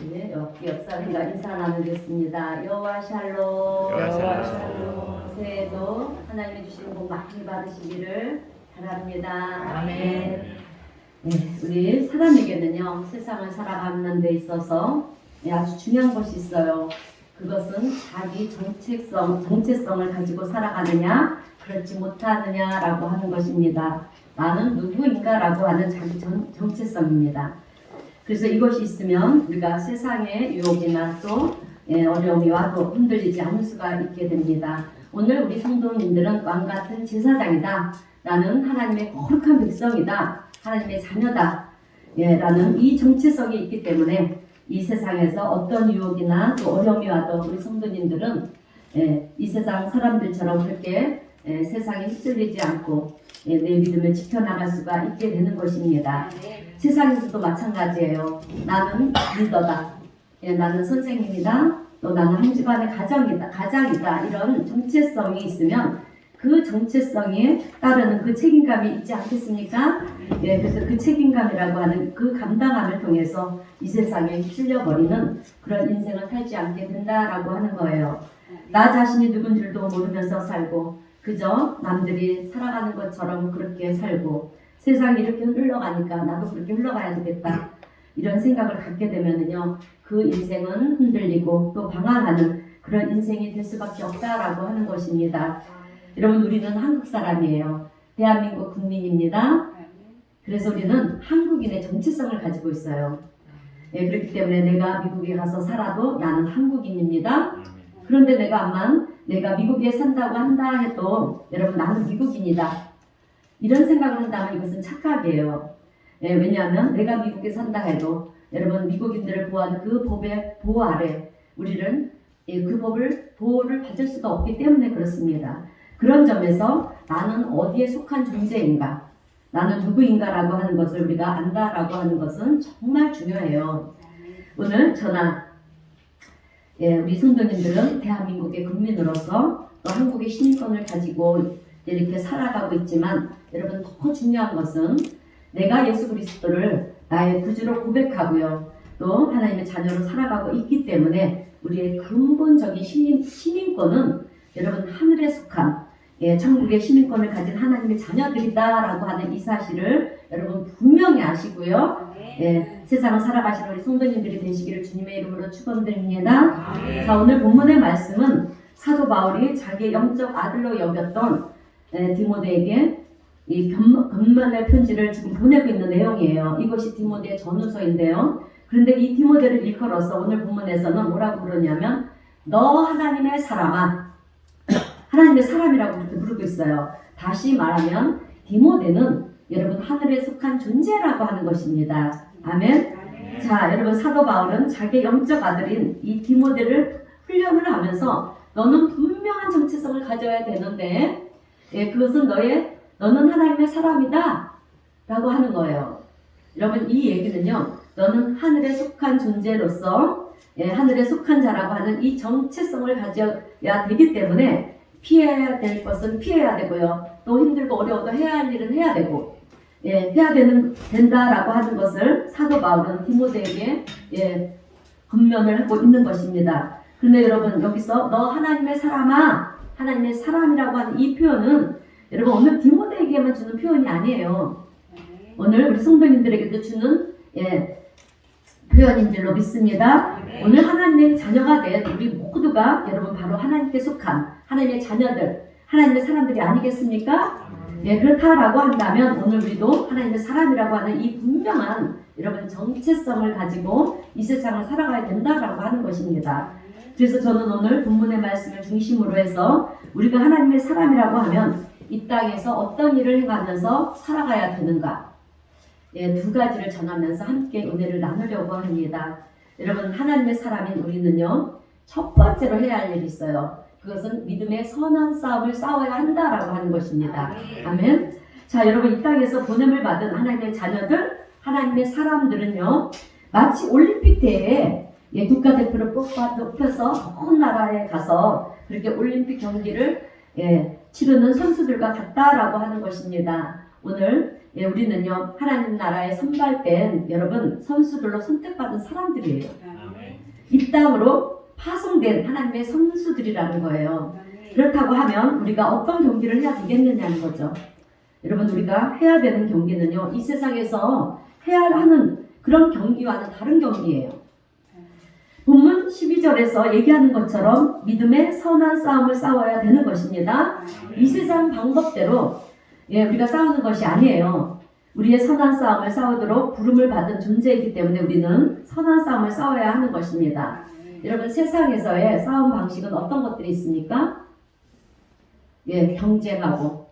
네, 역사님과 인사 나누겠습니다. 여호와 샬롬. 여호와 샬롬. 새해도 하나님이 주시는 복 많이 받으시기를 바랍니다. 아멘. 네, 우리 사람에게는요, 세상을 살아가는 데 있어서 아주 중요한 것이 있어요. 그것은 자기 정체성을 가지고 살아가느냐, 그렇지 못하느냐라고 하는 것입니다. 나는 누구인가라고 하는 자기 정체성입니다. 그래서 이것이 있으면 우리가 세상의 유혹이나 또 어려움이 와도 흔들리지 않을 수가 있게 됩니다. 오늘 우리 성도님들은 왕같은 제사장이다. 나는 하나님의 거룩한 백성이다. 하나님의 자녀다. 라는 이 정체성이 있기 때문에 이 세상에서 어떤 유혹이나 또 어려움이 와도 우리 성도님들은 이 세상 사람들처럼 그렇게 세상에 휩쓸리지 않고 내 믿음을 지켜나갈 수가 있게 되는 것입니다. 세상에서도 마찬가지예요. 나는 리더다. 나는 선생님이다. 또 나는 한 집안의 가장이다. 이런 정체성이 있으면 그 정체성에 따르는 그 책임감이 있지 않겠습니까? 그래서 그 책임감이라고 하는 그 감당함을 통해서 이 세상에 휩쓸려버리는 그런 인생을 살지 않게 된다라고 하는 거예요. 나 자신이 누군 줄도 모르면서 살고 그저 남들이 살아가는 것처럼 그렇게 살고 세상이 이렇게 흘러가니까 나도 그렇게 흘러가야 되겠다. 이런 생각을 갖게 되면은요, 그 인생은 흔들리고 또 방황하는 그런 인생이 될 수밖에 없다라고 하는 것입니다. 여러분, 우리는 한국 사람이에요. 대한민국 국민입니다. 그래서 우리는 한국인의 정체성을 가지고 있어요. 그렇기 때문에 내가 미국에 가서 살아도 나는 한국인입니다. 그런데 내가 미국에 산다고 한다 해도 여러분, 나는 미국인이다. 이런 생각을 한다면 이것은 착각이에요. 왜냐하면 내가 미국에 산다 해도 여러분, 미국인들을 보호하는 그 법의 보호 아래 우리는 그 보호를 받을 수가 없기 때문에 그렇습니다. 그런 점에서 나는 어디에 속한 존재인가, 나는 누구인가라고 하는 것을 우리가 안다라고 하는 것은 정말 중요해요. 오늘 저나 우리 성도님들은 대한민국의 국민으로서 또 한국의 시민권을 가지고 이렇게 살아가고 있지만 여러분, 더 중요한 것은 내가 예수 그리스도를 나의 구주로 고백하고요, 또 하나님의 자녀로 살아가고 있기 때문에 우리의 근본적인 시민권은 여러분, 하늘에 속한 천국의 시민권을 가진 하나님의 자녀들이다라고 하는 이 사실을 여러분 분명히 아시고요. 세상을 살아가시는 우리 성도님들이 되시기를 주님의 이름으로 축원드립니다. 자, 오늘 본문의 말씀은 사도 바울이 자기의 영적 아들로 여겼던 디모데에게 이 권면의 편지를 지금 보내고 있는 내용이에요. 이것이 디모데의 전후서인데요. 그런데 이 디모데를 일컬어서 오늘 본문에서는 뭐라고 부르냐면 너 하나님의 사람아, 하나님의 사람이라고 그렇게 부르고 있어요. 다시 말하면 디모데는 여러분 하늘에 속한 존재라고 하는 것입니다. 아멘. 자, 여러분, 사도 바울은 자기의 영적 아들인 이 디모데를 훈련을 하면서 너는 분명한 정체성을 가져야 되는데 그것은 너는 하나님의 사람이다 라고 하는 거예요. 여러분, 이 얘기는요, 너는 하늘에 속한 존재로서 하늘에 속한 자라고 하는 이 정체성을 가져야 되기 때문에 피해야 될 것은 피해야 되고요, 또 힘들고 어려워도 해야 할 일은 해야 되고 해야 된다라고 하는 것을 사도 바울은 디모데에게 권면을 하고 있는 것입니다. 그런데 여러분, 여기서 너 하나님의 사람아, 하나님의 사람이라고 하는 이 표현은 여러분 오늘 디모데에게만 주는 표현이 아니에요. 오늘 우리 성도님들에게도 주는 표현인 줄로 믿습니다. 오늘 하나님의 자녀가 된 우리 모두가 여러분 바로 하나님께 속한 하나님의 자녀들, 하나님의 사람들이 아니겠습니까? 그렇다라고 한다면 오늘 우리도 하나님의 사람이라고 하는 이 분명한 여러분 정체성을 가지고 이 세상을 살아가야 된다라고 하는 것입니다. 그래서 저는 오늘 본문의 말씀을 중심으로 해서 우리가 하나님의 사람이라고 하면 이 땅에서 어떤 일을 행하면서 살아가야 되는가, 두 가지를 전하면서 함께 은혜를 나누려고 합니다. 여러분, 하나님의 사람인 우리는요, 첫 번째로 해야 할 일이 있어요. 그것은 믿음의 선한 싸움을 싸워야 한다라고 하는 것입니다. 아멘. 자, 여러분, 이 땅에서 보냄을 받은 하나님의 자녀들, 하나님의 사람들은요, 마치 올림픽 대회에 국가대표를 뽑혀서 먼 나라에 가서 그렇게 올림픽 경기를 치르는 선수들과 같다라고 하는 것입니다. 오늘 우리는요, 하나님 나라에 선발된 여러분 선수들로 선택받은 사람들이에요. 이 땅으로 파송된 하나님의 선수들이라는 거예요. 그렇다고 하면 우리가 어떤 경기를 해야 되겠느냐는 거죠. 여러분, 우리가 해야 되는 경기는요, 이 세상에서 해야 하는 그런 경기와는 다른 경기예요. 본문 12절에서 얘기하는 것처럼 믿음의 선한 싸움을 싸워야 되는 것입니다. 이 세상 방법대로 우리가 싸우는 것이 아니에요. 우리의 선한 싸움을 싸우도록 부름을 받은 존재이기 때문에 우리는 선한 싸움을 싸워야 하는 것입니다. 여러분, 세상에서의 싸움 방식은 어떤 것들이 있습니까? 경쟁하고,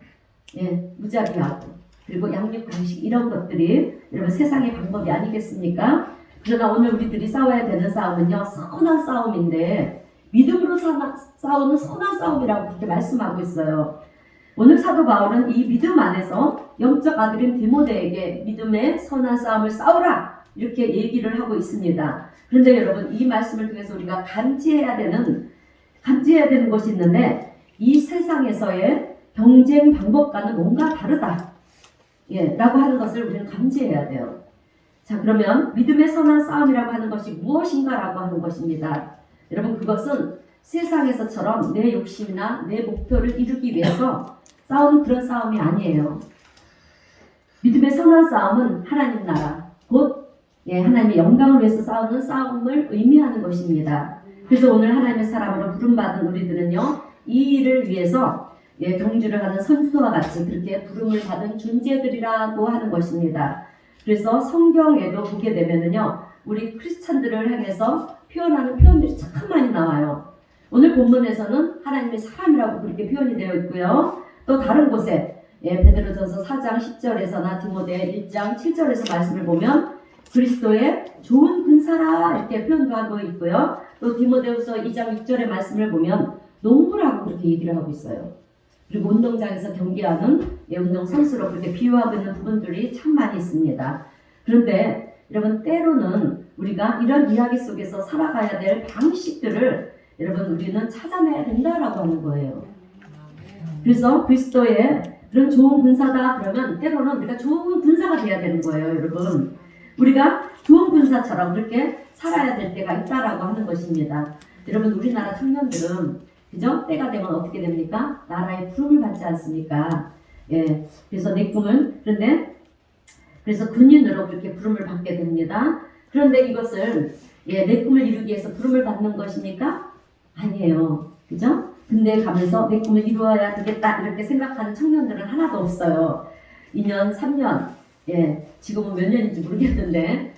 무자비하고, 그리고 양육 방식, 이런 것들이 여러분 세상의 방법이 아니겠습니까? 그러나 오늘 우리들이 싸워야 되는 싸움은요, 선한 싸움인데, 믿음으로 싸우는 선한 싸움이라고 그렇게 말씀하고 있어요. 오늘 사도 바울은 이 믿음 안에서 영적 아들인 디모데에게 믿음의 선한 싸움을 싸우라, 이렇게 얘기를 하고 있습니다. 그런데 여러분, 이 말씀을 통해서 우리가 감지해야 되는 것이 있는데, 이 세상에서의 경쟁 방법과는 뭔가 다르다, 라고 하는 것을 우리는 감지해야 돼요. 자, 그러면 믿음의 선한 싸움이라고 하는 것이 무엇인가라고 하는 것입니다. 여러분, 그것은 세상에서처럼 내 욕심이나 내 목표를 이루기 위해서 싸우는 그런 싸움이 아니에요. 믿음의 선한 싸움은 하나님 나라, 곧 하나님의 영광을 위해서 싸우는 싸움을 의미하는 것입니다. 그래서 오늘 하나님의 사람으로 부름받은 우리들은요, 이 일을 위해서 경주를 하는 선수와 같이 그렇게 부름을 받은 존재들이라고 하는 것입니다. 그래서 성경에도 보게 되면은요, 우리 크리스찬들을 향해서 표현하는 표현들이 참 많이 나와요. 오늘 본문에서는 하나님의 사람이라고 그렇게 표현이 되어 있고요. 또 다른 곳에 베드로전서 4장 10절에서나 디모데 1장 7절에서 말씀을 보면 그리스도의 좋은 군사라 이렇게 표현도 하고 있고요. 또 디모데후서 2장 6절의 말씀을 보면 농부라고 그렇게 얘기를 하고 있어요. 그리고 운동장에서 경기하는 운동 선수로 그렇게 비유하고 있는 부분들이 참 많이 있습니다. 그런데 여러분, 때로는 우리가 이런 이야기 속에서 살아가야 될 방식들을 여러분 우리는 찾아내야 된다라고 하는 거예요. 그래서 그리스도의 그런 좋은 군사다 그러면 때로는 우리가 좋은 군사가 돼야 되는 거예요. 여러분, 우리가 좋은 군사처럼 그렇게 살아야 될 때가 있다라고 하는 것입니다. 여러분, 우리나라 청년들은 그죠? 때가 되면 어떻게 됩니까? 나라의 부름을 받지 않습니까? 그래서 내 꿈은, 그래서 군인으로 그렇게 부름을 받게 됩니다. 그런데 이것을, 내 꿈을 이루기 위해서 부름을 받는 것입니까? 아니에요. 그죠? 군대에 가면서 내 꿈을 이루어야 되겠다, 이렇게 생각하는 청년들은 하나도 없어요. 2년, 3년, 지금은 몇 년인지 모르겠는데,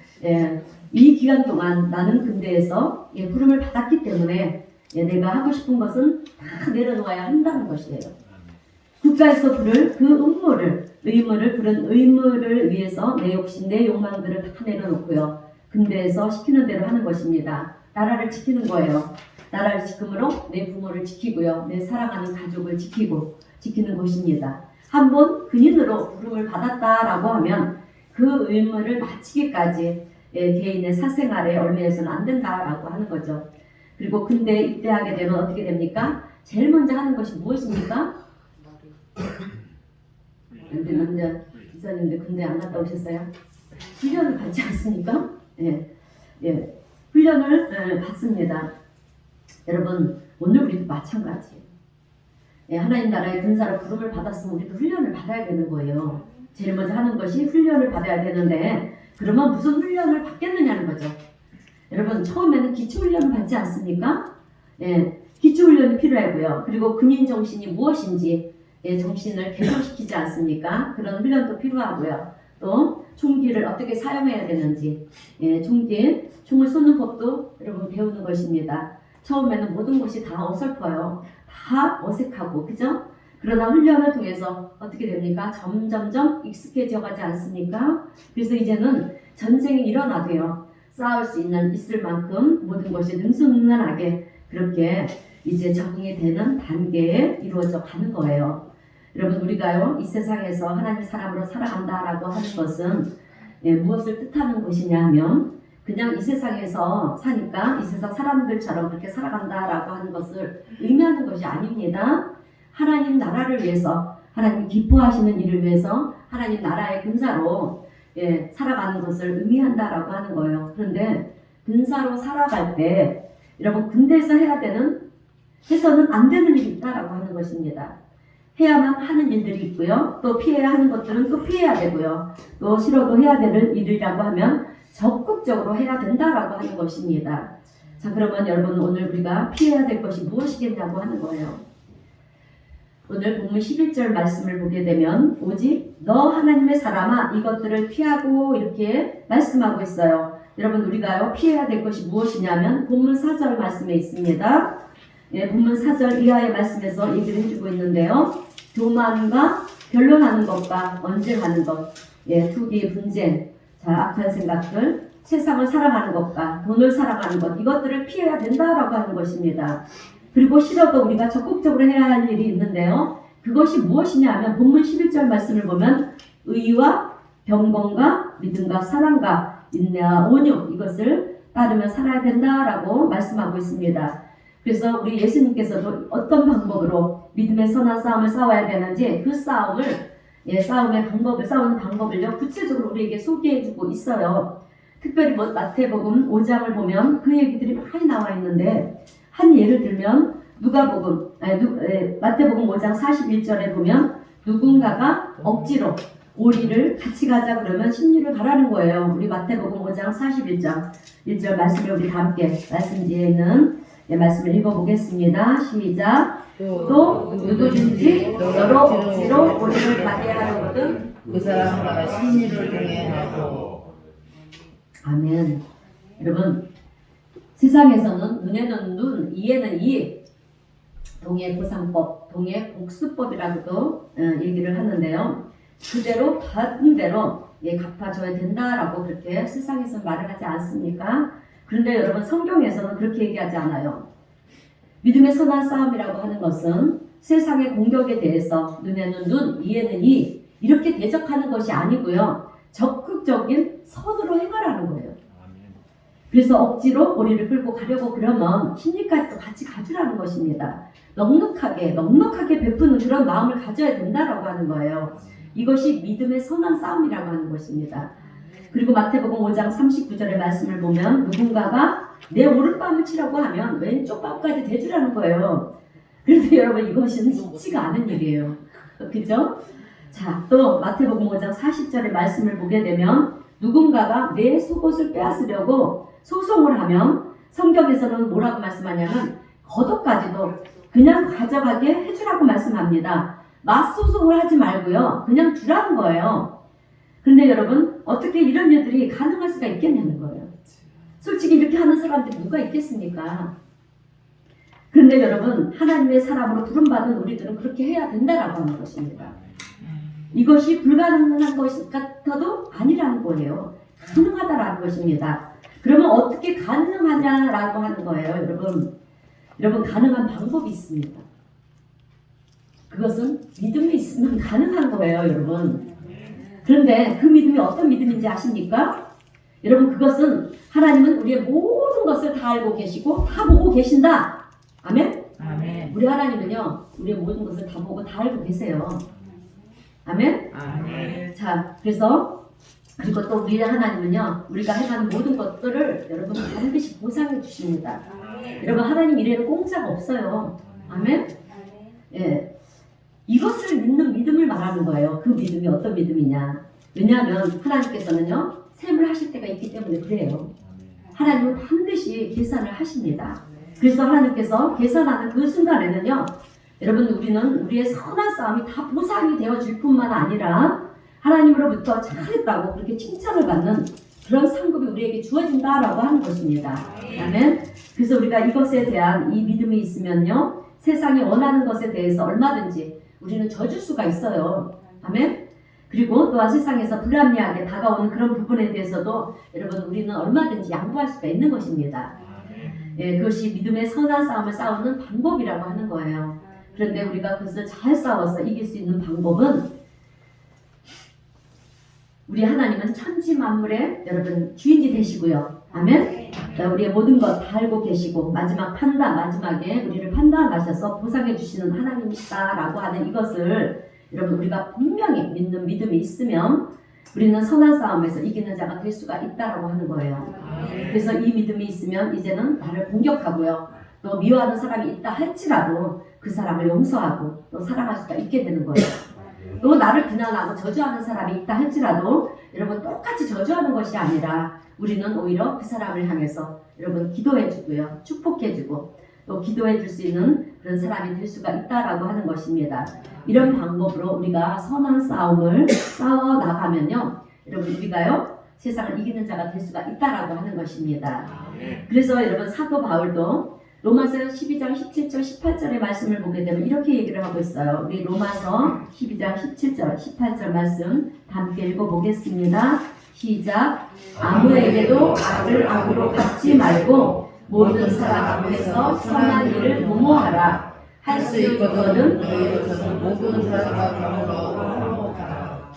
이 기간 동안 나는 군대에서 부름을 받았기 때문에 내가 하고 싶은 것은 다 내려놓아야 한다는 것이에요. 국가에서 부를 그 그런 의무를 위해서 내 욕심, 내 욕망들을 다 내려놓고요. 군대에서 시키는 대로 하는 것입니다. 나라를 지키는 거예요. 나라를 지킴으로 내 부모를 지키고요. 내 사랑하는 가족을 지키는 것입니다. 한번 군인으로 부름을 받았다라고 하면 그 의무를 마치기까지 개인의 사생활에 얽매여서는 안 된다라고 하는 거죠. 그리고 군대에 입대하게 되면 어떻게 됩니까? 제일 먼저 하는 것이 무엇입니까? 근데 먼저 기사님들 군대 안 갔다 오셨어요? 훈련을 받지 않습니까? 훈련을 받습니다. 여러분, 오늘 우리도 마찬가지예요. 하나님 나라의 군사로 부름을 받았으면 우리도 훈련을 받아야 되는 거예요. 제일 먼저 하는 것이 훈련을 받아야 되는데, 그러면 무슨 훈련을 받겠느냐는 거죠. 여러분, 처음에는 기초훈련을 받지 않습니까? 기초훈련이 필요하고요. 그리고 군인 정신이 무엇인지 정신을 개선시키지 않습니까? 그런 훈련도 필요하고요. 또 총기를 어떻게 사용해야 되는지, 총을 쏘는 법도 여러분 배우는 것입니다. 처음에는 모든 것이 다 어설퍼요. 다 어색하고, 그죠? 그러나 훈련을 통해서 어떻게 됩니까? 점점점 익숙해져 가지 않습니까? 그래서 이제는 전쟁이 일어나도요, 싸울 수 있을 만큼 모든 것이 능수능란하게 그렇게 이제 적응이 되는 단계에 이루어져 가는 거예요. 여러분, 우리가요, 이 세상에서 하나님의 사람으로 살아간다라고 하는 것은 무엇을 뜻하는 것이냐 하면, 그냥 이 세상에서 사니까 이 세상 사람들처럼 그렇게 살아간다라고 하는 것을 의미하는 것이 아닙니다. 하나님 나라를 위해서, 하나님 기뻐하시는 일을 위해서 하나님 나라의 군사로 살아가는 것을 의미한다라고 하는 거예요. 그런데 군사로 살아갈 때 여러분 군대에서 해서는 안 되는 일이 있다라고 하는 것입니다. 해야만 하는 일들이 있고요. 또 피해야 하는 것들은 또 피해야 되고요. 또 싫어도 해야 되는 일이라고 하면 적극적으로 해야 된다라고 하는 것입니다. 자, 그러면 여러분 오늘 우리가 피해야 될 것이 무엇이겠냐고 하는 거예요. 오늘 본문 11절 말씀을 보게 되면 오직 너 하나님의 사람아 이것들을 피하고 이렇게 말씀하고 있어요. 여러분 우리가요 피해야 될 것이 무엇이냐면 본문 4절 말씀에 있습니다. 예, 본문 4절 이하의 말씀에서 얘기를 해주고 있는데요. 교만과 변론하는 것과 언쟁하는 것, 예, 투기, 분쟁, 자, 악한 생각들, 세상을 사랑하는 것과 돈을 사랑하는 것, 이것들을 피해야 된다라고 하는 것입니다. 그리고 싫어도 우리가 적극적으로 해야 할 일이 있는데요. 그것이 무엇이냐 하면 본문 11절 말씀을 보면 의와 경건과 믿음과 사랑과 인내와 온유 이것을 따르며 살아야 된다라고 말씀하고 있습니다. 그래서 우리 예수님께서도 어떤 방법으로 믿음의 선한 싸움을 싸워야 되는지 그 싸움을 싸우는 방법을요 구체적으로 우리에게 소개해주고 있어요. 특별히 마태복음 5장을 보면 그 얘기들이 많이 나와 있는데 한 예를 들면 마태복음 5장 41절에 보면 누군가가 억지로 오리를 같이 가자 그러면 신유를 가라는 거예요. 우리 마태복음 5장 41절 1절 말씀을 우리 다 함께 말씀지에 있는 말씀을 읽어보겠습니다. 시작. 또 누구든지 너로 억지로 오리를 가게 하려거든 그 사람과 신유를 동행하고. 아멘. 여러분 세상에서는 눈에는 눈, 이에는 이, 동해보상법, 동해복수법이라고도 얘기를 하는데요. 그대로 받은 대로 갚아줘야 된다라고 그렇게 세상에서 말을 하지 않습니까? 그런데 여러분 성경에서는 그렇게 얘기하지 않아요. 믿음의 선한 싸움이라고 하는 것은 세상의 공격에 대해서 눈에는 눈, 이에는 이 이렇게 대적하는 것이 아니고요. 적극적인 선으로 행하라는 거예요. 그래서 억지로 우리를 끌고 가려고 그러면 심리까지도 같이 가주라는 것입니다. 넉넉하게 베푸는 그런 마음을 가져야 된다라고 하는 거예요. 이것이 믿음의 선한 싸움이라고 하는 것입니다. 그리고 마태복음 5장 39절의 말씀을 보면 누군가가 내 오른뺨을 치라고 하면 왼쪽 뺨까지 대주라는 거예요. 그런데 여러분 이것은 쉽지가 않은 일이에요. 그죠? 자, 또 마태복음 5장 40절의 말씀을 보게 되면 누군가가 내 속옷을 빼앗으려고 소송을 하면 성경에서는 뭐라고 말씀하냐면 겉옷까지도 그냥 가져가게 해주라고 말씀합니다. 맞소송을 하지 말고요. 그냥 주라는 거예요. 그런데 여러분 어떻게 이런 일들이 가능할 수가 있겠냐는 거예요. 솔직히 이렇게 하는 사람들이 누가 있겠습니까? 그런데 여러분 하나님의 사람으로 부름받은 우리들은 그렇게 해야 된다라고 하는 것입니다. 이것이 불가능한 것 같아도 아니라는 거예요. 가능하다라는 것입니다. 그러면 어떻게 가능하냐라고 하는 거예요. 여러분 가능한 방법이 있습니다. 그것은 믿음이 있으면 가능한 거예요. 여러분. 그런데 그 믿음이 어떤 믿음인지 아십니까? 여러분 그것은 하나님은 우리의 모든 것을 다 알고 계시고 다 보고 계신다. 아멘? 아멘. 우리 하나님은요. 우리의 모든 것을 다 보고 다 알고 계세요. 아멘? 아멘. 자, 그리고 또 우리 하나님은요, 우리가 해가는 모든 것들을 여러분 반드시 보상해 주십니다. 여러분 하나님 일에는 공짜가 없어요. 아멘? 예, 이것을 믿는 믿음을 말하는 거예요. 그 믿음이 어떤 믿음이냐? 왜냐하면 하나님께서는요, 셈을 하실 때가 있기 때문에 그래요. 하나님은 반드시 계산을 하십니다. 그래서 하나님께서 계산하는 그 순간에는요, 여러분 우리는 우리의 선한 싸움이 다 보상이 되어질 뿐만 아니라 하나님으로부터 잘했다고 그렇게 칭찬을 받는 그런 상급이 우리에게 주어진다라고 하는 것입니다. 아멘. 그래서 우리가 이것에 대한 이 믿음이 있으면요, 세상이 원하는 것에 대해서 얼마든지 우리는 져줄 수가 있어요. 아멘. 그리고 또한 세상에서 불합리하게 다가오는 그런 부분에 대해서도 여러분 우리는 얼마든지 양보할 수가 있는 것입니다. 예, 그것이 믿음의 선한 싸움을 싸우는 방법이라고 하는 거예요. 그런데 우리가 그것을 잘 싸워서 이길 수 있는 방법은 우리 하나님은 천지 만물의 여러분 주인이 되시고요. 아멘. 우리의 모든 것 다 알고 계시고 마지막에 우리를 판단하셔서 보상해 주시는 하나님이시다라고 하는 이것을 여러분 우리가 분명히 믿는 믿음이 있으면 우리는 선한 싸움에서 이기는 자가 될 수가 있다라고 하는 거예요. 그래서 이 믿음이 있으면 이제는 나를 공격하고요. 또 미워하는 사람이 있다 할지라도 그 사람을 용서하고 또 사랑할 수가 있게 되는 거예요. 또 나를 비난하고 저주하는 사람이 있다 할지라도 여러분 똑같이 저주하는 것이 아니라 우리는 오히려 그 사람을 향해서 여러분 기도해주고요. 축복해주고 또 기도해줄 수 있는 그런 사람이 될 수가 있다라고 하는 것입니다. 이런 방법으로 우리가 선한 싸움을 싸워 나가면요. 여러분 우리가요. 세상을 이기는 자가 될 수가 있다라고 하는 것입니다. 그래서 여러분 사도 바울도 로마서 12장 17절 18절의 말씀을 보게 되면 이렇게 얘기를 하고 있어요. 우리 로마서 12장 17절 18절 말씀 함께 읽어보겠습니다. 시작. 아무에게도 악을 악으로 갚지 말고 모든 사람 앞에서 선한 일을 도모하라. 할 수 있거든 너희로서는 모든 사람과 더불어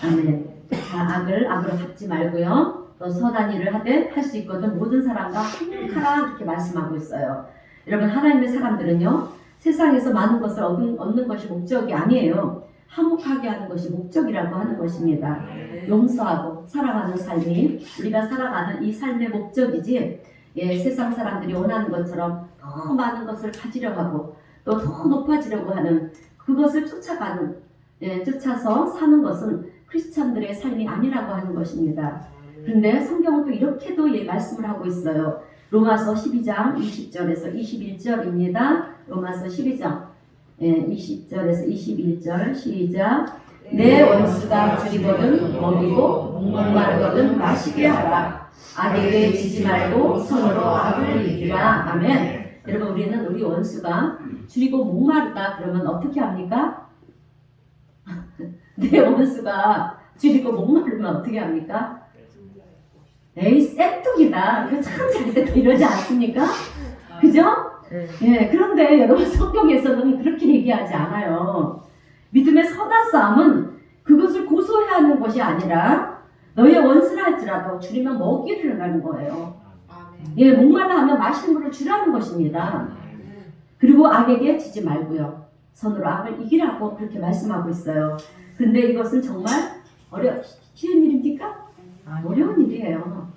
아멘. 자, 악을 악으로 갚지 말고요. 또 선한 일을 하되 할 수 있거든 모든 사람과 화목하라 이렇게 말씀하고 있어요. 여러분 하나님의 사람들은요. 세상에서 많은 것을 얻는 것이 목적이 아니에요. 화목하게 하는 것이 목적이라고 하는 것입니다. 용서하고 살아가는 삶이 우리가 살아가는 이 삶의 목적이지 세상 사람들이 원하는 것처럼 더 많은 것을 가지려 하고 또 더 높아지려고 하는 그것을 쫓아서 사는 것은 크리스찬들의 삶이 아니라고 하는 것입니다. 그런데 성경은 또 이렇게도 말씀을 하고 있어요. 로마서 12장 20절에서 21절입니다. 로마서 12장 20절에서 21절 시작. 내 원수가 줄이거든 먹이고 목마르거든 마시게 하라. 악에게 지지 말고 선으로 악을 이기라. 아멘. 여러분 우리는 우리 원수가 줄이고 목마르다 그러면 어떻게 합니까? 내 원수가 줄이고 목마르면 어떻게 합니까? 에이 쌤통이다. 그거 참 잘됐다 이러지 않습니까? 그죠? 예, 그런데 여러분 성경에서는 그렇게 얘기하지 않아요. 믿음의 선한 싸움은 그것을 고소해야 하는 것이 아니라 너의 원수라 할지라도 줄이면 먹이를 하는 거예요. 예, 목말라 하면 마시는 물을 주라는 것입니다. 그리고 악에게 지지 말고요. 선으로 악을 이기라고 그렇게 말씀하고 있어요. 근데 이것은 정말 쉬운 일입니까? 어려운 일이에요.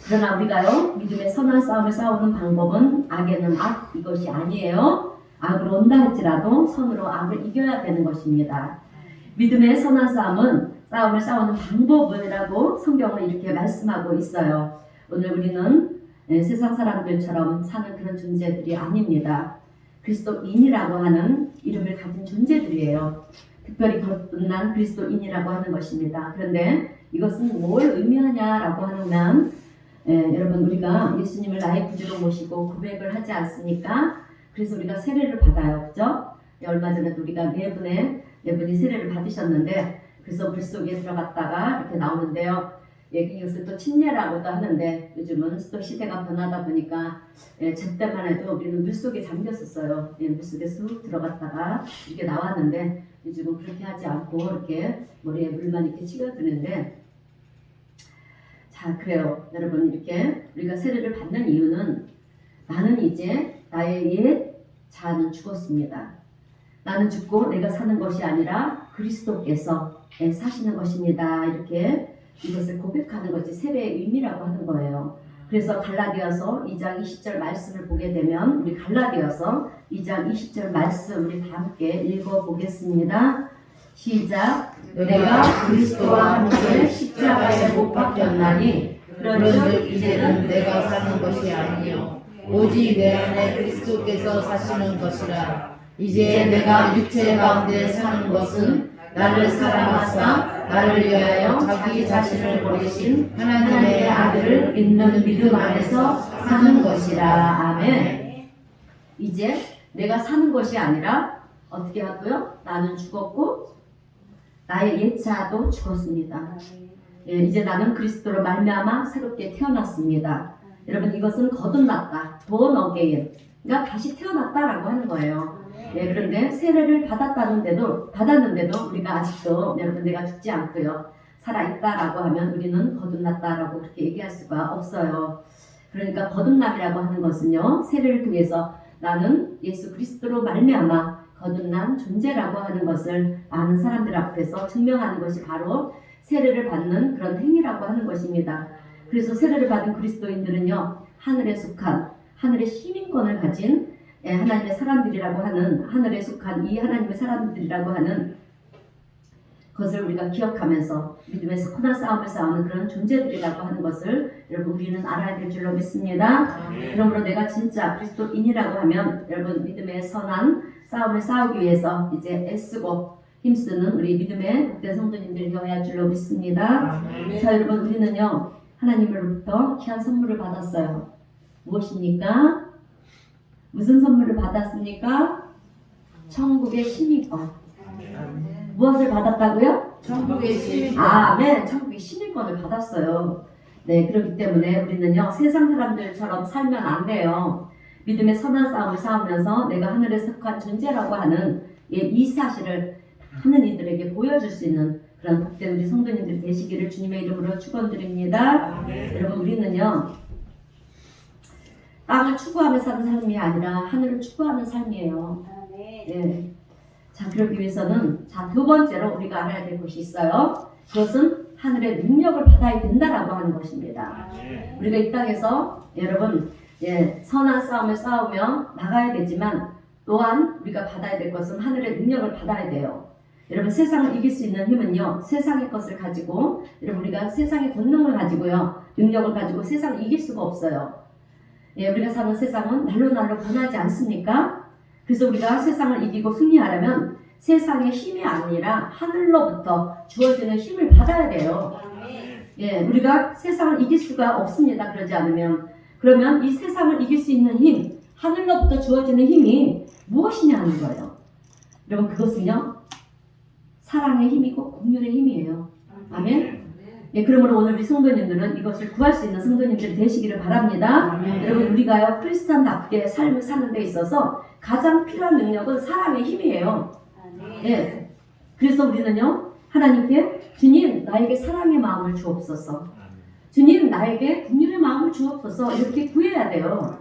그러나 우리가요, 믿음의 선한 싸움을 싸우는 방법은 악에는 악 이것이 아니에요. 악으로 온다 할지라도 선으로 악을 이겨야 되는 것입니다. 믿음의 선한 싸움을 싸우는 방법이라고 성경은 이렇게 말씀하고 있어요. 오늘 우리는 세상 사람들처럼 사는 그런 존재들이 아닙니다. 그리스도인이라고 하는 이름을 가진 존재들이에요. 특별히 거듭난 그리스도인이라고 하는 것입니다. 그런데 이것은 뭘 의미하냐라고 하면 여러분 우리가 예수님을 나의 구주로 모시고 고백을 하지 않습니까? 그래서 우리가 세례를 받아요. 그죠? 얼마 전에도 우리가 네 분이 세례를 받으셨는데 그래서 물 속에 들어갔다가 이렇게 나오는데요. 이것을 또 침례라고도 하는데 요즘은 또 시대가 변하다 보니까 저 때만 해도 우리는 물속에 잠겼었어요. 물속에 쑥 들어갔다가 이렇게 나왔는데 요즘은 그렇게 하지 않고 이렇게 머리에 물만 이렇게 치겨드는데 자 그래요. 여러분 이렇게 우리가 세례를 받는 이유는 나는 이제 나의 옛 자는 죽었습니다. 나는 죽고 내가 사는 것이 아니라 그리스도께서 사시는 것입니다. 이렇게 이것을 고백하는 것이 세례의 의미라고 하는 거예요. 그래서 갈라디아서 2장 20절 말씀을 보게 되면 우리 갈라디아서 2장 20절 말씀 우리 다 함께 읽어보겠습니다. 시작. 내가 그리스도와 함께 십자가에 못 박혔나니 그런즉 이제는 내가 사는 것이 아니요 오직 내 안에 그리스도께서 사시는 것이라. 이제 내가 육체 가운데 사는 것은 나를 사랑하사 나를 위하여 자기 자신을 버리신 하나님의 아들을 믿는 믿음 안에서 사는 것이라. 아멘. 이제 내가 사는 것이 아니라 어떻게 하고요? 나는 죽었고 나의 옛자도 죽었습니다. 이제 나는 그리스도로 말미암아 새롭게 태어났습니다. 여러분 이것은 거듭났다. born again. 그러니까 다시 태어났다라고 하는 거예요. 그런데 세례를 받았는데도 우리가 아직도 여러분 내가 죽지 않고요. 살아있다라고 하면 우리는 거듭났다라고 그렇게 얘기할 수가 없어요. 그러니까 거듭남이라고 하는 것은요. 세례를 통해서 나는 예수 그리스도로 말미암아 거듭난 존재라고 하는 것을 많은 사람들 앞에서 증명하는 것이 바로 세례를 받는 그런 행위라고 하는 것입니다. 그래서 세례를 받은 그리스도인들은요, 하늘에 속한 하늘의 시민권을 가진 하나님의 사람들이라고 하는, 하늘에 속한 이 하나님의 사람들이라고 하는 것을 우리가 기억하면서 믿음의 선한 싸움을 싸우는 그런 존재들이라고 하는 것을 여러분 우리는 알아야 될 줄로 믿습니다. 그러므로 내가 진짜 그리스도인이라고 하면 여러분 믿음의 선한 싸움을 싸우기 위해서 이제 애쓰고 힘쓰는 우리 믿음의 복된 성도님들이 되어야 할 줄로 믿습니다. 자, 여러분 우리는요, 하나님으로부터 귀한 선물을 받았어요. 무엇입니까? 무슨 선물을 받았습니까? 천국의 시민권. 무엇을 받았다고요? 천국의 시민권. 아멘. 천국의 시민권을 받았어요. 네, 그렇기 때문에 우리는요, 세상 사람들처럼 살면 안 돼요. 믿음의 선한 싸움을 싸우면서 내가 하늘에 속한 존재라고 하는 이 사실을 많은 이들에게 보여줄 수 있는 그런 복된 우리 성도님들 되시기를 주님의 이름으로 축원드립니다. 여러분 우리는요, 땅을 추구하며 사는 삶이 아니라 하늘을 추구하는 삶이에요. 네. 자, 그러기 위해서는 자, 두 번째로 우리가 알아야 될 것이 있어요. 그것은 하늘의 능력을 받아야 된다라고 하는 것입니다. 우리가 이 땅에서 여러분 선한 싸움을 싸우며 나가야 되지만 또한 우리가 받아야 될 것은 하늘의 능력을 받아야 돼요. 여러분 세상을 이길 수 있는 힘은요, 세상의 것을 가지고 여러분 우리가 세상의 권능을 가지고요, 능력을 가지고 세상을 이길 수가 없어요. 우리가 사는 세상은 날로 변하지 않습니까? 그래서 우리가 세상을 이기고 승리하려면 세상의 힘이 아니라 하늘로부터 주어지는 힘을 받아야 돼요. 우리가 세상을 이길 수가 없습니다. 그러지 않으면. 그러면 이 세상을 이길 수 있는 힘, 하늘로부터 주어지는 힘이 무엇이냐 하는 거예요. 여러분 그것은요, 사랑의 힘이고 긍휼의 힘이에요. 아멘. 그러므로 오늘 우리 성도님들은 이것을 구할 수 있는 성도님들이 되시기를 바랍니다. 여러분 우리가요, 크리스찬답게 삶을 사는 데 있어서 가장 필요한 능력은 사랑의 힘이에요. 그래서 우리는요, 하나님께 주님 나에게 사랑의 마음을 주옵소서, 주님 나에게 긍휼의 마음을 주옵소서 이렇게 구해야 돼요.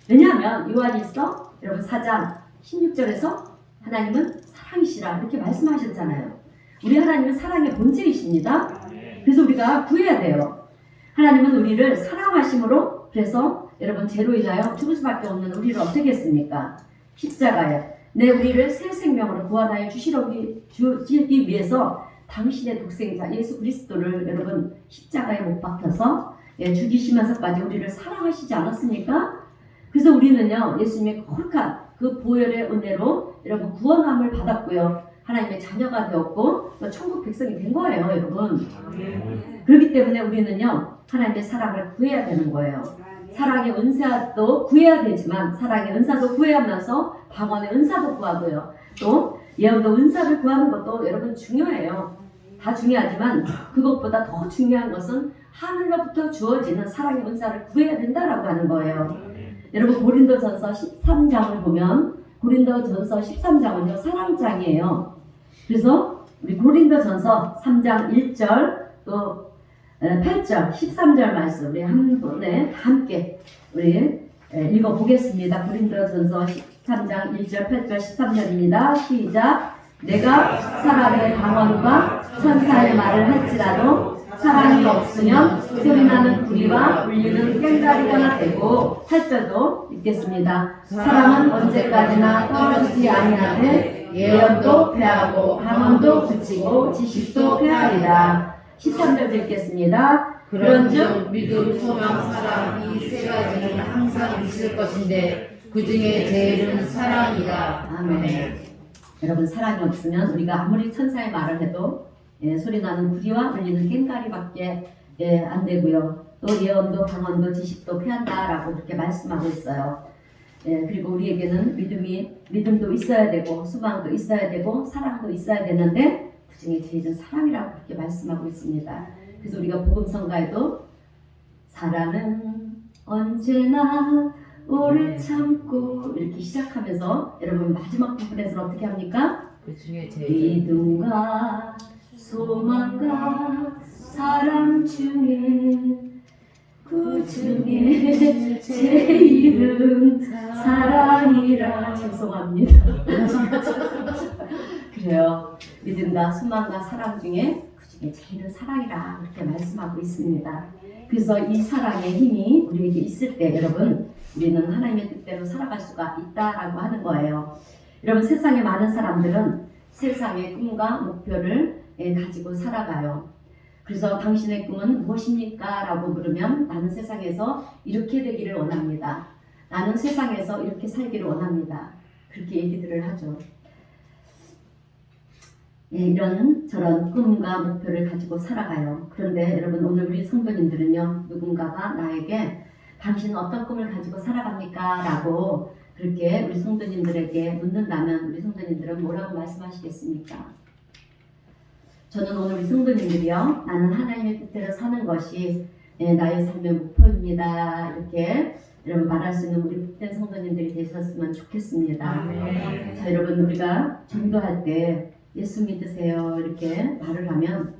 왜냐하면 요한일서 여러분 4장 16절에서 하나님은 사랑이시라 이렇게 말씀하셨잖아요. 우리 하나님은 사랑의 본체이십니다. 그래서 우리가 구해야 돼요. 하나님은 우리를 사랑하심으로, 그래서 여러분 죄로 인하여 죽을 수밖에 없는 우리를 어떻게 했습니까? 십자가에 우리를 새 생명으로 구원하여 주시기 위해서 당신의 독생자 예수 그리스도를 여러분 십자가에 못 박혀서 죽이시면서까지 우리를 사랑하시지 않았습니까? 그래서 우리는요, 예수님의 거룩한 그 보혈의 은혜로 여러분 구원함을 받았고요, 하나님의 자녀가 되었고 천국 백성이 된 거예요, 여러분. 그렇기 때문에 우리는요, 하나님의 사랑을 구해야 되는 거예요. 사랑의 은사도 구해야 되지만 사랑의 은사도 구해하면서 방언의 은사도 구하고요, 또 예언도 은사를 구하는 것도 여러분 중요해요. 다 중요하지만 그것보다 더 중요한 것은 하늘로부터 주어지는 사랑의 은사를 구해야 된다라고 하는 거예요. 여러분 고린도전서 13장을 보면 고린도전서 13장은요 사랑장이에요. 그래서 우리 고린도전서 3장 1절 또 8절 13절 말씀 우리 한 번에 함께 우리 읽어보겠습니다. 고린도전서 13장 1절 8절 13절입니다. 시작. 내가 사람의 방언과 천사의 말을 할지라도 사랑이 없으면 소리나는 구리와 울리는 꽹과리가 되고, 8절도 읽겠습니다. 사랑은 언제까지나 떨어지지 아니하되 예언도 패하고 방언도 그치고 지식도 패하리라. 13절 읽겠습니다. 그런즉 믿음, 소망, 사랑 이 세 가지는 항상 있을 것인데 그 중에 제일은 사랑이다. 아멘. 여러분 사랑이 없으면 우리가 아무리 천사의 말을 해도 소리나는 구리와 울리는 꽹과리밖에 안 되고요. 또 예언도 방언도 지식도 패한다라고 그렇게 말씀하고 있어요. 그리고 우리에게는 믿음도 있어야 되고 소망도 있어야 되고 사랑도 있어야 되는데 그 중에 제일은 사랑이라고 그렇게 말씀하고 있습니다. 그래서 우리가 복음성가에도 사랑은 언제나 오래 참고 이렇게 시작하면서 여러분 마지막 부분에서는 어떻게 합니까? 그 중에 제일 믿음과 소망과 사랑 중에 그 중에 제일은 사랑이다. 오이라 죄송합니다. 그래요. 믿음과 소망과 사랑 중에 그 중에 제일은 사랑이라 그렇게 말씀하고 있습니다. 그래서 이 사랑의 힘이 우리에게 있을 때 여러분 우리는 하나님의 뜻대로 살아갈 수가 있다라고 하는 거예요. 여러분 세상에 많은 사람들은 세상의 꿈과 목표를 가지고 살아가요. 그래서 당신의 꿈은 무엇입니까? 라고 물으면 나는 세상에서 이렇게 되기를 원합니다. 나는 세상에서 이렇게 살기를 원합니다. 그렇게 얘기들을 하죠. 이런 저런 꿈과 목표를 가지고 살아가요. 그런데 여러분 오늘 우리 성도님들은요. 누군가가 나에게 당신은 어떤 꿈을 가지고 살아갑니까? 라고 그렇게 우리 성도님들에게 묻는다면 우리 성도님들은 뭐라고 말씀하시겠습니까? 저는 오늘 우리 성도님들이요. 나는 하나님의 뜻대로 사는 것이 나의 삶의 목표입니다. 이렇게 여러분 말할 수 있는 우리 복된 성도님들이 되셨으면 좋겠습니다. 자, 여러분 우리가 전도할 때 예수 믿으세요 이렇게 말을 하면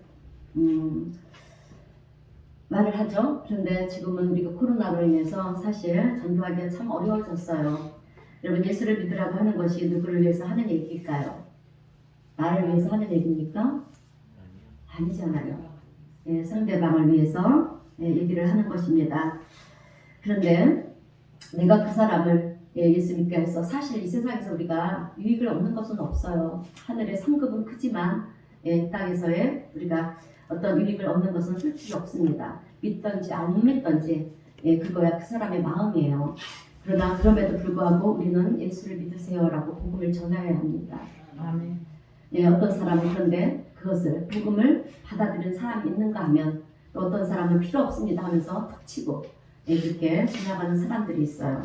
말을 하죠. 그런데 지금은 우리가 코로나로 인해서 사실 전도하기가 참 어려워졌어요. 여러분 예수를 믿으라고 하는 것이 누구를 위해서 하는 얘기일까요? 나를 위해서 하는 얘기입니까? 아니잖아요. 상대방을 위해서 얘기를 하는 것입니다. 그런데 내가 그 사람을 예수 믿게 해서 사실 이 세상에서 우리가 유익을 얻는 것은 없어요. 하늘의 상급은 크지만 땅에서의 우리가 어떤 유익을 얻는 것은 솔직히 없습니다. 믿든지 안 믿든지 그거야 그 사람의 마음이에요. 그러나 그럼에도 불구하고 우리는 예수를 믿으세요라고 복음을 전해야 합니다. 아멘. 어떤 사람은 그런데 그것을 복음을 받아들이는 사람이 있는가 하면 또 어떤 사람은 필요 없습니다 하면서 툭 치고 이렇게 지나가는 사람들이 있어요.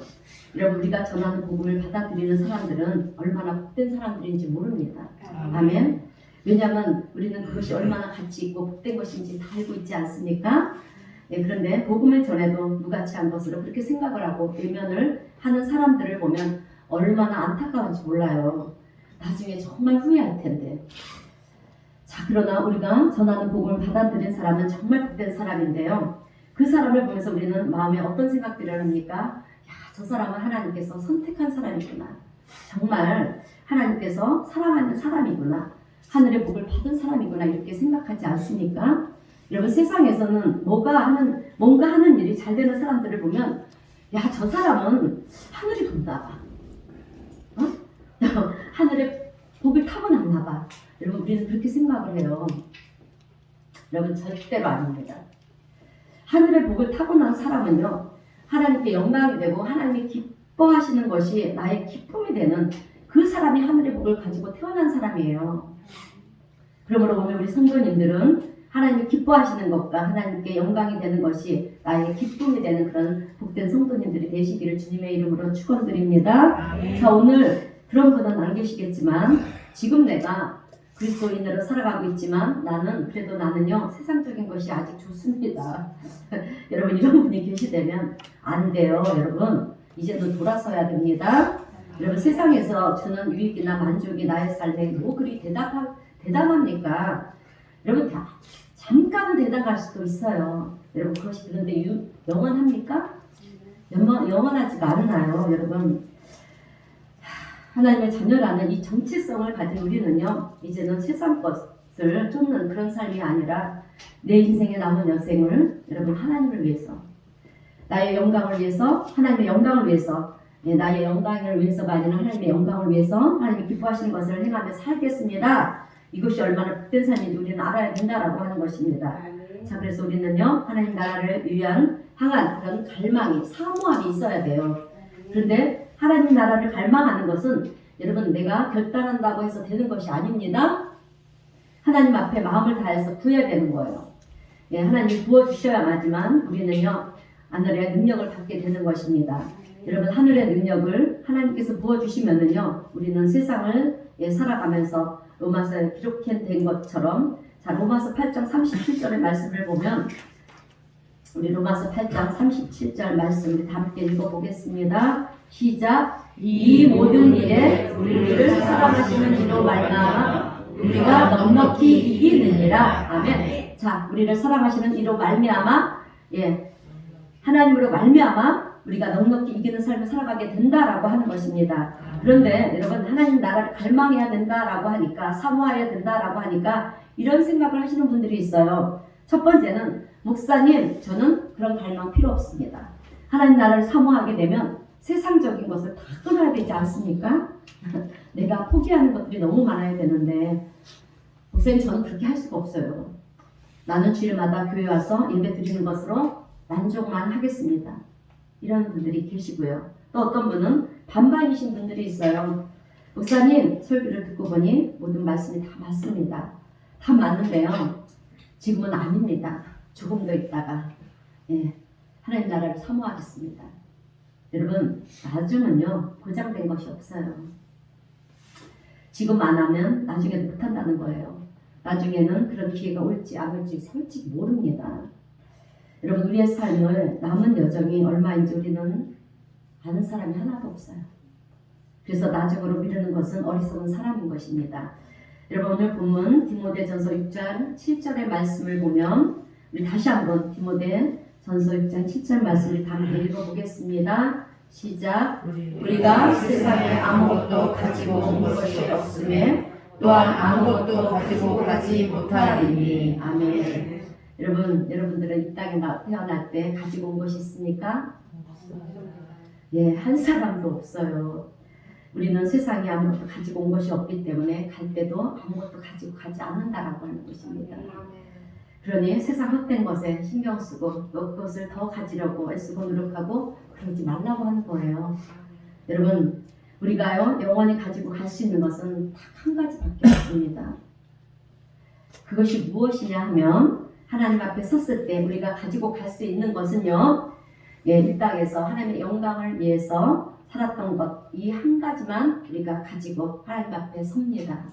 여러분 우리가 전하는 복음을 받아들이는 사람들은 얼마나 복된 사람들인지 모릅니다. 아멘. 왜냐하면 우리는 그것이 얼마나 가치 있고 복된 것인지 다 알고 있지 않습니까? 그런데 복음을 전해도 무가치한 것으로 그렇게 생각을 하고 외면을 하는 사람들을 보면 얼마나 안타까운지 몰라요. 나중에 정말 후회할 텐데. 자, 그러나 우리가 전하는 복음을 받아들인 사람은 정말 복된 사람인데요. 그 사람을 보면서 우리는 마음에 어떤 생각들을 합니까? 야, 저 사람은 하나님께서 선택한 사람이구나. 정말 하나님께서 사랑하는 사람이구나. 하늘의 복을 받은 사람이구나. 이렇게 생각하지 않습니까? 여러분 세상에서는 뭔가 하는 일이 잘 되는 사람들을 보면 야, 저 사람은 하늘이 돈다. 하늘의 복을 타고났나 봐. 여러분 우리는 그렇게 생각을 해요. 여러분 절대로 아닙니다. 하늘의 복을 타고난 사람은요. 하나님께 영광이 되고 하나님이 기뻐하시는 것이 나의 기쁨이 되는 그 사람이 하늘의 복을 가지고 태어난 사람이에요. 그러므로 오늘 우리 성도님들은 하나님이 기뻐하시는 것과 하나님께 영광이 되는 것이 나의 기쁨이 되는 그런 복된 성도님들이 되시기를 주님의 이름으로 축원드립니다. 자, 오늘 그런 분은 안 계시겠지만 지금 내가 그리스도인으로 살아가고 있지만 나는요 세상적인 것이 아직 좋습니다. 여러분 이런 분이 계시다면 안 돼요. 여러분 이제는 돌아서야 됩니다. 여러분 세상에서 주는 유익이나 만족이 나의 삶에 뭐 그리 대단합니까? 여러분 잠깐은 대단할 수도 있어요. 여러분 그것이 그런데 영원합니까? 영원하지가 않나요? 여러분 하나님의 자녀라는 이 정체성을 가진 우리는요 이제는 세상 것을 쫓는 그런 삶이 아니라 내 인생의 남은 여생을 여러분 하나님을 위해서 나의 영광을 위해서 하나님의 영광을 위해서 나의 영광을 위해서가 아니라 하나님의 영광을 위해서 하나님이 기뻐하시는 것을 행하며 살겠습니다. 이것이 얼마나 복된 삶인지 우리는 알아야 된다라고 하는 것입니다. 자, 그래서 우리는요 하나님 나라를 향한 그런 갈망이 사모함이 있어야 돼요. 그런데 하나님 나라를 갈망하는 것은 여러분 내가 결단한다고 해서 되는 것이 아닙니다. 하나님 앞에 마음을 다해서 구해야 되는 거예요. 하나님이 부어주셔야지만 우리는요 하늘의 능력을 받게 되는 것입니다. 여러분 하늘의 능력을 하나님께서 부어주시면은요 우리는 세상을 살아가면서 로마서에 기록된 것처럼 자 로마서 8장 37절의 말씀을 보면 우리 로마서 8장 37절 말씀 우리 함께 읽어보겠습니다. 시작. 이 모든 일에 우리를 사랑하시는 이로 말미암아 우리가 넉넉히 이기느니라. 아멘. 자, 우리를 사랑하시는 이로 말미암아 하나님으로 말미암아 우리가 넉넉히 이기는 삶을 살아가게 된다라고 하는 것입니다. 그런데 여러분 하나님 나라를 갈망해야 된다라고 하니까 사모해야 된다라고 하니까 이런 생각을 하시는 분들이 있어요. 첫 번째는 목사님 저는 그런 갈망 필요 없습니다. 하나님 나라를 사모하게 되면 세상적인 것을 다 끊어야 되지 않습니까? 내가 포기하는 것들이 너무 많아야 되는데 목사님 저는 그렇게 할 수가 없어요. 나는 주일마다 교회 와서 예배 드리는 것으로 만족만 하겠습니다. 이런 분들이 계시고요. 또 어떤 분은 반반이신 분들이 있어요. 목사님 설교를 듣고 보니 모든 말씀이 다 맞습니다. 다 맞는데요. 지금은 아닙니다. 조금 더 있다가 하나님 나라를 사모하겠습니다. 여러분 나중은요 보장된 것이 없어요. 지금 안 하면 나중에는 못한다는 거예요. 나중에는 그런 기회가 올지 안 올지 솔직히 모릅니다. 여러분 우리의 삶을 남은 여정이 얼마인지 우리는 아는 사람이 하나도 없어요. 그래서 나중으로 미루는 것은 어리석은 사람인 것입니다. 여러분 오늘 본문 디모데전서 6장 7절의 말씀을 보면 우리 다시 한번 디모데전서 6장 7절 말씀을 함께 읽어보겠습니다. 시작. 우리가 세상에 아무것도 가지고 온 것이 없음에 또한 아무것도 가지고 가지 못하리니. 아멘. 여러분들은 이 땅에 태어날 때 가지고 온 것이 있습니까? 한 사람도 없어요. 우리는 세상에 아무것도 가지고 온 것이 없기 때문에 갈 때도 아무것도 가지고 가지 않는다라고 하는 것입니다. 그러니 세상 헛된 것에 신경 쓰고 또 그것을 더 가지려고 애쓰고 노력하고 그러지 말라고 하는 거예요. 여러분 우리가요 영원히 가지고 갈 수 있는 것은 딱 한 가지밖에 없습니다. 그것이 무엇이냐 하면 하나님 앞에 섰을 때 우리가 가지고 갈 수 있는 것은요 이 땅에서 하나님의 영광을 위해서 살았던 것 이 한 가지만 우리가 가지고 하나님 앞에 섭니다.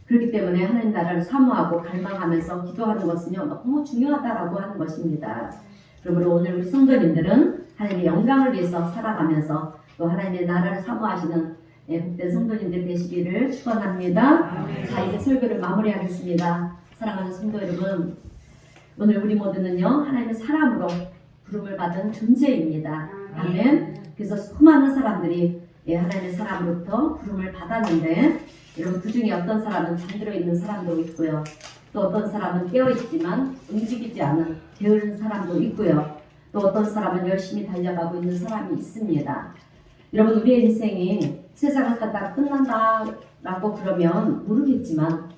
그렇기 때문에 하나님 나라를 사모하고 갈망하면서 기도하는 것은요 너무 중요하다라고 하는 것입니다. 그러므로 오늘 우리 성도님들은 하나님의 영광을 위해서 살아가면서 또 하나님의 나라를 사모하시는 복된 성도님들 되시기를 축원합니다. 자 이제 설교를 마무리하겠습니다. 사랑하는 성도 여러분, 오늘 우리 모두는요 하나님의 사람으로 부름을 받은 존재입니다. 아멘. 그래서 수많은 사람들이 하나님의 사람으로부터 부름을 받았는데 여러분 그 중에 어떤 사람은 잠들어 있는 사람도 있고요. 또 어떤 사람은 깨어있지만 움직이지 않은 게으른 사람도 있고요. 또 어떤 사람은 열심히 달려가고 있는 사람이 있습니다. 여러분 우리의 인생이 세상을 갖다가 끝난다라고 그러면 모르겠지만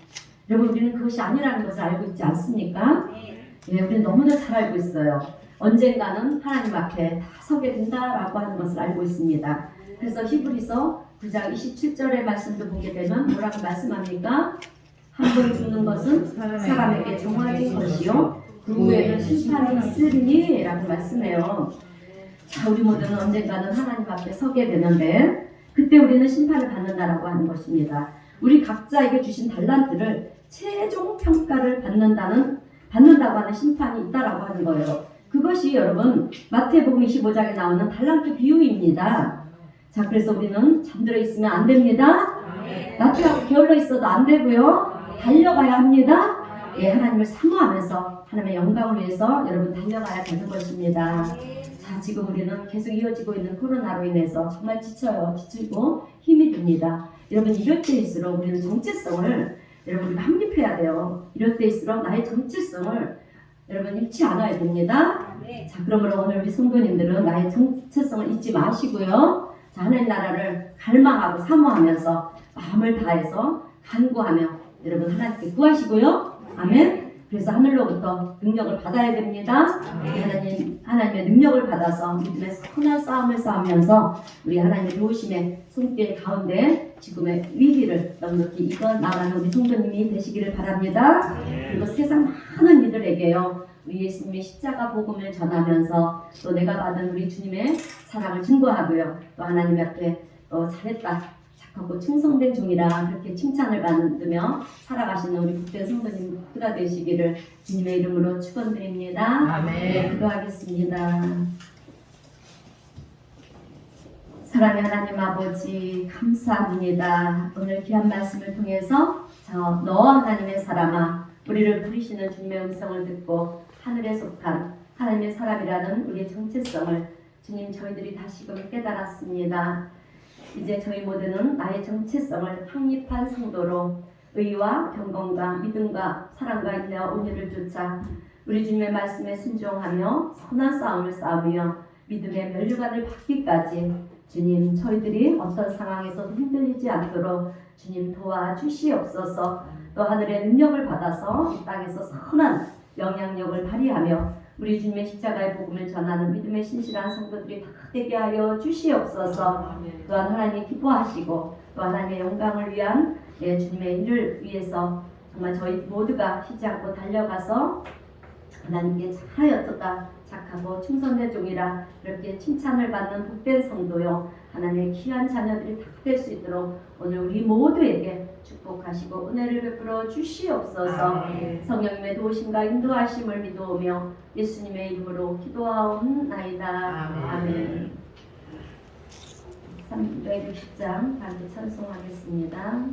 여러분 우리는 그것이 아니라는 것을 알고 있지 않습니까? 우리는 너무나 잘 알고 있어요. 언젠가는 하나님 앞에 다 서게 된다라고 하는 것을 알고 있습니다. 그래서 히브리서 9장 27절의 말씀도 보게 되면 뭐라고 말씀합니까? 한 번 죽는 것은 사람에게 정화된 것이요 그 후에는 심판이 있으리니 라고 말씀해요. 자 우리 모두는 언젠가는 하나님 앞에 서게 되는데 그때 우리는 심판을 받는다라고 하는 것입니다. 우리 각자에게 주신 달란트를 최종 평가를 받는다고 하는 심판이 있다라고 하는 거예요. 그것이 여러분 마태복음 25장에 나오는 달란트 비유입니다. 자 그래서 우리는 잠들어 있으면 안 됩니다. 나트하고 게을러 있어도 안 되고요. 달려가야 합니다. 하나님을 사모하면서 하나님의 영광을 위해서 여러분 달려가야 되는 것입니다. 자 지금 우리는 계속 이어지고 있는 코로나로 인해서 정말 지치고 힘이 듭니다. 여러분 이럴 때일수록 우리는 정체성을 여러분 우리가 확립해야 돼요. 이럴 때일수록 나의 정체성을 여러분 잃지 않아야 됩니다. 자 그러므로 오늘 우리 성도님들은 나의 정체성을 잊지 마시고요. 자 하나님 나라를 갈망하고 사모하면서 마음을 다해서 간구하며 여러분 하나님께 구하시고요. 아멘. 그래서 하늘로부터 능력을 받아야 됩니다. 하나님의 능력을 받아서 믿음의 선한 싸움을 싸우면서 우리 하나님의 도우심의 손길 가운데 지금의 위기를 넉넉히 이겨나가는 우리 성도님이 되시기를 바랍니다. 그리고 세상 많은 이들에게요 우리 예수님의 십자가 복음을 전하면서 또 내가 받은 우리 주님의 사랑을 증거하고요 또 하나님 앞에 잘했다 착하고 충성된 종이라 그렇게 칭찬을 받으며 살아가시는 우리 복된 성도님 복주가 되시기를 주님의 이름으로 축원드립니다. 아멘. 기도하겠습니다. 사랑의 하나님 아버지 감사합니다. 오늘 귀한 말씀을 통해서 너와 하나님의 사람아 우리를 부르시는 주님의 음성을 듣고 하늘에 속한 하나님의 사람이라는 우리의 정체성을 주님, 저희들이 다시금 깨달았습니다. 이제 저희 모두는 나의 정체성을 확립한 성도로 의와 경건과 믿음과 사랑과 인내와 온유를 쫓아 우리 주님의 말씀에 순종하며 선한 싸움을 싸우며 믿음의 면류관을 받기까지 주님, 저희들이 어떤 상황에서도 흔들리지 않도록 주님 도와주시옵소서. 또 하늘의 능력을 받아서 이 땅에서 선한 영향력을 발휘하며 우리 주님의 십자가의 복음을 전하는 믿음의 신실한 성도들이 다 되게 하여 주시옵소서. 또한 하나님이 기뻐하시고 또 하나님의 영광을 위한 주님의 일을 위해서 정말 저희 모두가 쉬지 않고 달려가서 하나님께 잘하였도다 착하고 충성된 종이라 그렇게 칭찬을 받는 복된 성도요 하나님의 귀한 자녀들이 다 될 수 있도록 오늘 우리 모두에게 축복하시고 은혜를 베풀어 주시옵소서. 성령님의 도우심과 인도하심을 믿어오며 예수님의 이름으로 기도하옵나이다. 아멘. 360장 다시 찬송하겠습니다.